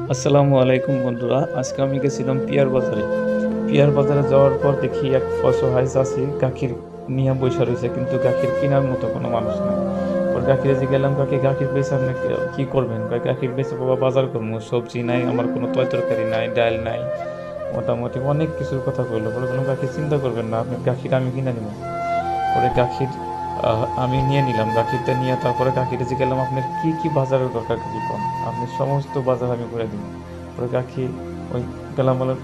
আসসালামু আলাইকুম বন্ধুরা। আজকে আমি গেছিলাম পিয়ার বাজারে। পিয়ার বাজারে যাওয়ার পর দেখি এক অসহায় চাচি গাখীর নিয়া বইসা রইছে, কিন্তু গাখীর কিনার মতো কোনো মানুষ নাই। পরে কাকিরে জিজ্ঞাসা, "কাকি গাখীর বেচে আপনি কি করবেন?" কয়, "গাখীর বেচে বাবা বাজার করবো, সবজি নাই, আমার কোনো তরকারি নাই, ডাল নাই।" মোটামুটি অনেক কিছুর কথা কইলো। পরে বললাম, "কাকি চিন্তা করবেন না, আপনার গাখীর আমি কিনে নিবো।" পরে গাখীর আমি নিয়ে নিলাম। গাখীরটা নিয়ে তারপরে কাকিরে জিজ্ঞাসলাম, "আপনার কি, কি বাজারের দরকার কাকি কন? আপনি সমস্ত বাজার আমি করে দিব।" পরে কাকি ওই গেলামালের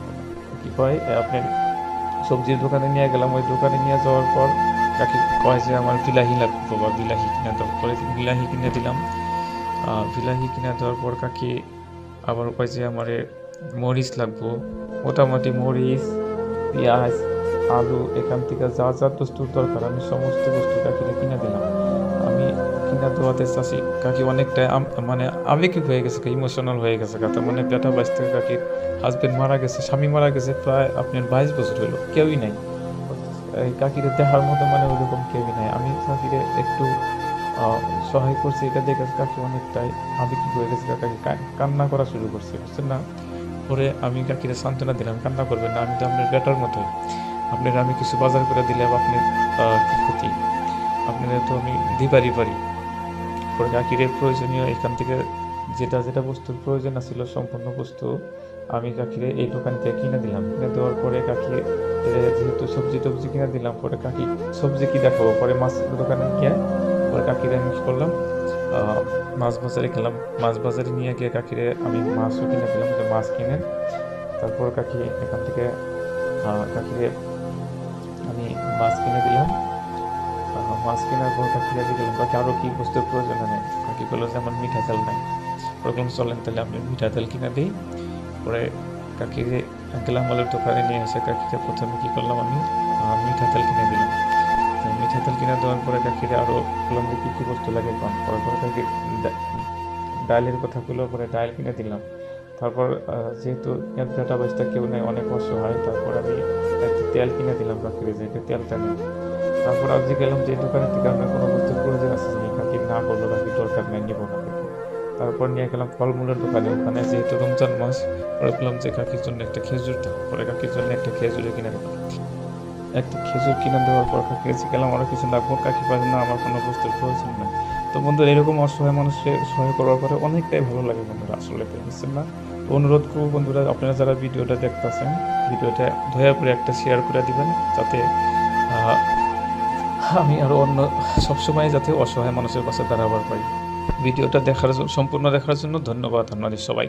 কি কয় আপনার সবজির দোকানে নিয়ে গেলাম। ওই দোকানে নিয়ে যাওয়ার পর কাকি কয় যে, "আমার বিলাহি লাগবে বাবা, বিলাহি কিনে দাও।" পরে বিলাহি কিনে দিলাম। বিলাহি কিনে দেওয়ার পর কাকি আবার কয় যে, "আমারে মরিচ লাগবো।" মোটামুটি মরিচ, পেঁয়াজ, আলু এখান থেকে যা, যা বস্তুর দরকার আমি সমস্ত বস্তু কাকিরে কিনে দিলাম। আমি কিনা দেওয়াতে চাচি কাকি অনেকটাই মানে আবেগিক হয়ে গেছে, ইমোশনাল হয়ে গেছে। তার মানে বেটা বাইশ থেকে কাকির হাসব্যান্ড মারা গেছে, স্বামী মারা গেছে প্রায় আপনার 22 বছর হইলো। কেউই নাই। এই কাকিরে দেখার মতো মানে ওইরকম কেউই নাই। আমি কাকিরে একটু আ সহায় করছি, এটা দেখে কাকি অনেকটাই আবেগিক হয়ে গেছে। কাকি কান্না করা শুরু করছে, বুঝছেন না? পরে আমি কাকিরে সান্ত্বনা দিলাম, "কান্না করবেন না, আমি তো আপনার বেটার মতোই। আপনার আমি কিছু বাজার করে দিলে আপনার কি ক্ষতি? আপনারে তো আমি দিবারই পারি।" পরে কাকিরে প্রয়োজনীয় এখান থেকে যেটা, যেটা বস্তুর প্রয়োজন আছিল সম্পূর্ণ বস্তু আমি কাকিরে এই দোকান থেকে কিনে দিলাম। কিনে দেওয়ার পরে কাকি যেহেতু সবজি-টবজি কিনে দিলাম, পরে কাকি সবজি কি দেখাবো? পরে মাছের দোকানে গিয়ে পরে কাকিরে আমি কি করলাম, আ মাছ বাজারে গেলাম। মাছ বাজারে নিয়ে গিয়ে কাকিরে আমি মাছও কিনে দিলাম। যে মাছ কিনেন। তারপর কাকি এখান থেকে কাকিরে আমি মাছ কিনে দিলাম। মাছ কেনার পর কাকির কাছে গেলাম, "কাকি আরও কি বস্তুর প্রয়োজন হয়?" কাকি বলল যে, "আমার মিঠা তেল নাই।" পরে বললাম, "চলেন তাহলে আপনি মিঠা তেল কিনে দেই।" পরে কাকিরে গেলামালের দোকানে নিয়ে এসে কাকিকে ১ম এ কি করলাম আমি মিঠা তেল কিনে দিলাম। তো মিঠা তেল কিনে দেওয়ার পরে কাকিরে আরও বললাম যে, "কি, কি বস্তু লাগে কন?" পরে কাকি ডা ডাইলের কথা কইলো, পরে ডাইল কিনে দিলাম। তারপর যেহেতু বেটা বাইস্তা কেউ নাই, অনেক অসহায়, তারপর আমি একটা তেল কিনে দিলাম কাকিরে যে, "এটা তেলটা নেন।" তারপর আমি গেলাম যে দোকানের থেকে আপনার কোনো বস্তুর প্রয়োজন আছে নাকি? কাকি না বলল, "কাকি দরকার নাই, নিব না কাকি।" তারপর নিয়ে গেলাম ফলমূলের দোকানে। ওখানে যেহেতু রমজান মাস, পরে বললাম যে, "কাকির জন্য একটা খেজুর দাও।" পরে কাকির জন্য একটা খেজুরও কিনে দিলাম। একটা খেজুর কিনে দেওয়ার পর কাকির কাছে গেলাম, "আরো কিছু লাগবো?" কাকি বলে, "না, আমার কোনো বস্তুর প্রয়োজন নাই।" তো বন্ধুরা এরকম অসহায় মানুষকে সহায় করার পরে অনেকটাই ভালো লাগে বন্ধুরা, আসলে বুঝছেন না? তো অনুরোধ করব বন্ধুরা, আপনারা যারা ভিডিওটা দেখতাছেন, ভিডিওটা দয়া করে একটা শেয়ার করে দিবেন, যাতে আ আমি আরো সবসময় যাতে অসহায় মানুষের পাশে দাঁড়াবার পাই। ভিডিওটা সম্পূর্ণ দেখার জন্য ধন্যবাদ আপনাদের সবাইকে।